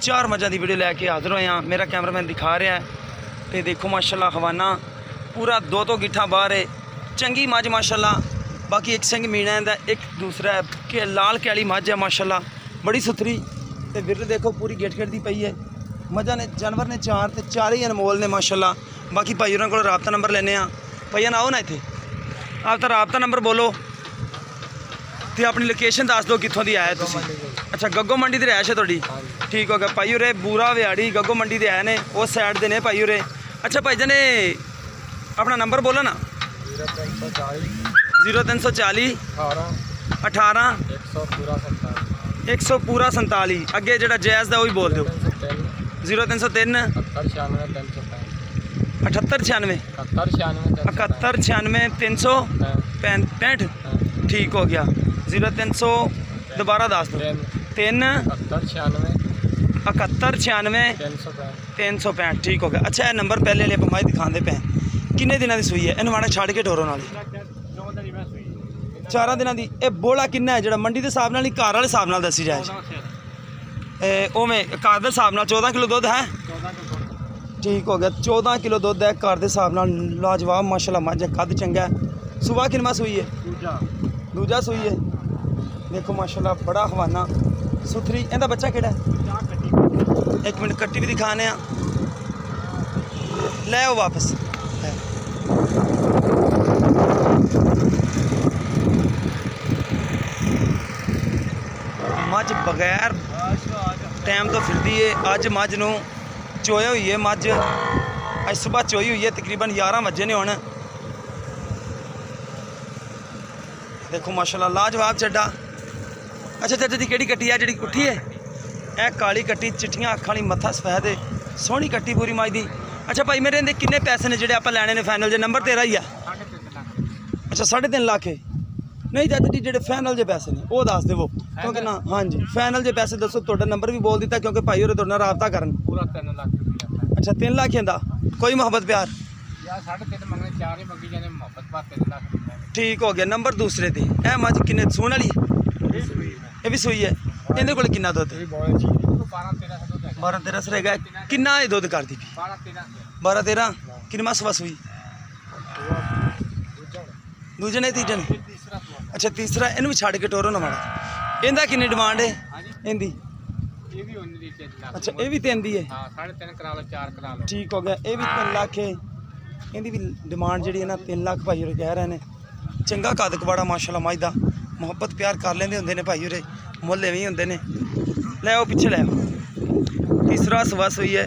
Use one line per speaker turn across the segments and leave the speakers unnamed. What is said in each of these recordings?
चार मझां की वीडियो लैके हाज़र होए हाँ। मेरा कैमरामैन दिखा रहा है तो देखो माशाल्लाह हवाना पूरा 2 गिट्ठा बाहर है। चंगी मझ माशाल्लाह। बाकी एक सिंह मीना है, एक दूसरा है कि लाल कैली मझ है माशाल्लाह, बड़ी सुथरी। तो बिरल देखो पूरी गिट गिटदी पई है। मझां ने जानवर ने चार तो चार ही अनमोल ने माशाल्लाह। बाकी भाई उन्होंने को राबता नंबर लेने भैया आओ ना इत्थे आप तो राबता नंबर बोलो तो अपनी लोकेशन दस दो कितों की आए तुम। अच्छा गग्गो मंडी की रहायश है थोड़ी, ठीक हो गया। भाई उरे बूरा व्याड़ी गग्गो मंडी के है ने उस साइड के ने भाई उरे। अच्छा भाई जी ने अपना नंबर बोलो ना। 0340 18 100 पूरा 47। अगे जो जैज़ का वही बोल दो 0303 78 96 71 96 365। ठीक हो गया। 0300 दोबारा दस दो 3 71 96 365। ठीक हो गया। अच्छा यह नंबर पहले वाले आप माई दिखाते पे किन्ने दिनों की सूई है इन माड़ा छड़ के टोरो नाल 4 दिनों की। यह बोला किन्ना है जो मंडी के हिसाब नाल घर वाले हिसाब नाल दसी जाए उवें घर के हिसाब नाल 14 किलो दुध है। ठीक हो गया। 14 किलो दुध है घर के हिसाब नाल। लाजवाब माशाल्लाह मझ है, कद चंगा है। सुबह किनवा सूई है? दूजा सूई है। देखो माशाल्लाह बड़ा हवाना सुथरी। इहदा बच्चा किहड़ा है? एक मिनट कट्टी भी दिखाने ले आओ वापस। मझ बगैर टाइम तो फिरदी है। अज मझ नूं चोई हुई है। मझ अज सुबह चोई हुई है, तकरीबन 11 बजे ने होने। देखो माशाल्लाह लाजवाब चड्डा। अच्छा चाचा जी केड़ी कट्टी है जी कुट्ठी है? यह काली कट्टी चिट्ठियां अखां वाली मत्था सफेद है, सोहनी कट्टी पूरी मझ दी। अच्छा भाई मेरे इहदे किन्ने पैसे ने जेडे आपां लैणे ने फाइनल जे? नंबर तेरा ही है? अच्छा 3.5 लाख है। नहीं चाचा जी जेडे फाइनल जे पैसे ने वो दस देवो क्योंकि ना। हाँ जी फाइनल जे पैसे दसो। तुहाडा नंबर भी बोल दिता क्योंकि भाई होरे तुहाडे नाल राबता करन। पूरा 3 लाख। अच्छा 3 लाख इंदा कोई मोहब्बत प्यार? ठीक हो गया। नंबर दूसरे थे ए मझ किन्ने सूण वाली? ये भी सूई है। इहदे कोल किन्ना दुध? 12-13 रहेगा। किन्ना ये दुध करदी पई? 12-13। किन्नवा सवा सूई? दूजे ने तीजे ने? अच्छा तीसरा। इन्हू भी छड़ के टोरो ना माड़ा। इहदा किन्नी डिमांड है इहदी? अच्छा ये भी 3 दी है। ठीक हो गया। ये भी 3 लाख है। इहदी भी डिमांड जी है ना 3 लाख भाई होरे कह रहे हैं। चंगा कद कबाड़ा माशाल्लाह मझ दा। मुहब्बत प्यार कर लेंदे हुंदे ने भाई होरे, मुल इवें ही हुंदे ने। लै आओ पिछे लै आओ। तीसरा सवा सूई है।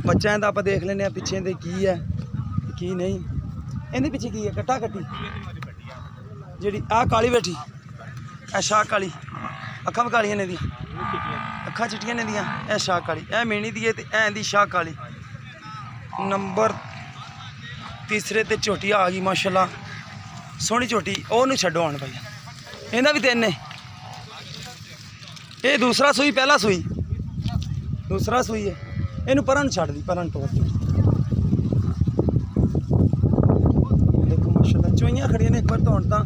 बच्चा इहदा आपां देख लेने पिछे दे की है की नहीं। इहदे पिछे की है? कट्टा कट्टी जी आ काली बैठी ए शाह काली। अखां भी कालियां ने दी, अखां चिट्टियां ने दियां। ए शाह काली ए मीनी दी है ते ए दी शाह काली। नंबर तीसरे ते झोटी आ गई माशाल्लाह सोहनी झोटी। ओनू छड्डो हण भाई इहदा भी 3 ने। ये दूसरा सूई पहला सूई? दूसरा सूई है। इनू परन छड्ड दी परन टोर दी। देखो माशाल्लाह चोइयां खड़ियां ने। एक बार धोण तां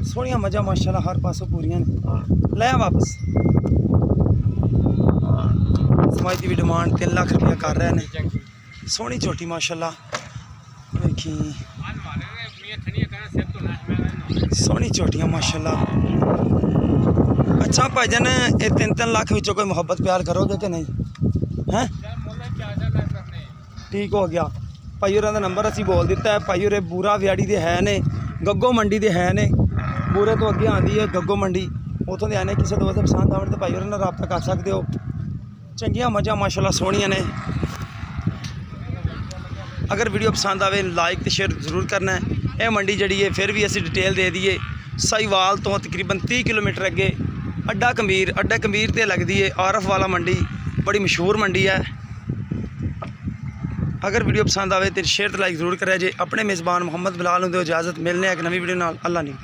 सोहणियां मझां माशाल्लाह हर पासों पूरियां ने। लै वापस। समाज की भी डिमांड 3 लाख रुपया कर रहे हैं। सोहनी झोटी माशाल्लाह देखी सोहनी झोटियां माशाल्लाह। अच्छा भाईजान ये 3-3 लाख विचों कोई मुहब्बत प्यार करोगे कि नहीं हैं? ठीक हो गया। भाई होरां दा नंबर असीं बोल दिता है। भाई होरे बूरा व्याड़ी दे है ने, गग्गो मंडी दे है ने। बूरे तो अगे आती है गग्गो मंडी, उतों दे आने। किसी दोस्त पसंद आवे तो भाई होरां नाल राबता कर सकते हो। चंगियां मझां माशाल्लाह सोहणियां ने। अगर वीडियो पसंद आवे लाइक तो शेयर जरूर करना है। यह मंडी जी है फिर भी असी डिटेल दे दीए साहिवाल तो तकरीबन 30 किलोमीटर अगे अड्डा कमीर ते लगती है आरफ वाला मंडी, बड़ी मशहूर मंडी है। अगर वीडियो पसंद आवे तो शेयर तो लाइक जरूर करें जे। अपने मेज़बान मुहम्मद बिलाल होंदे इजाज़त। मिलने एक नवी वीडियो नाल। अल्लाह नहीं।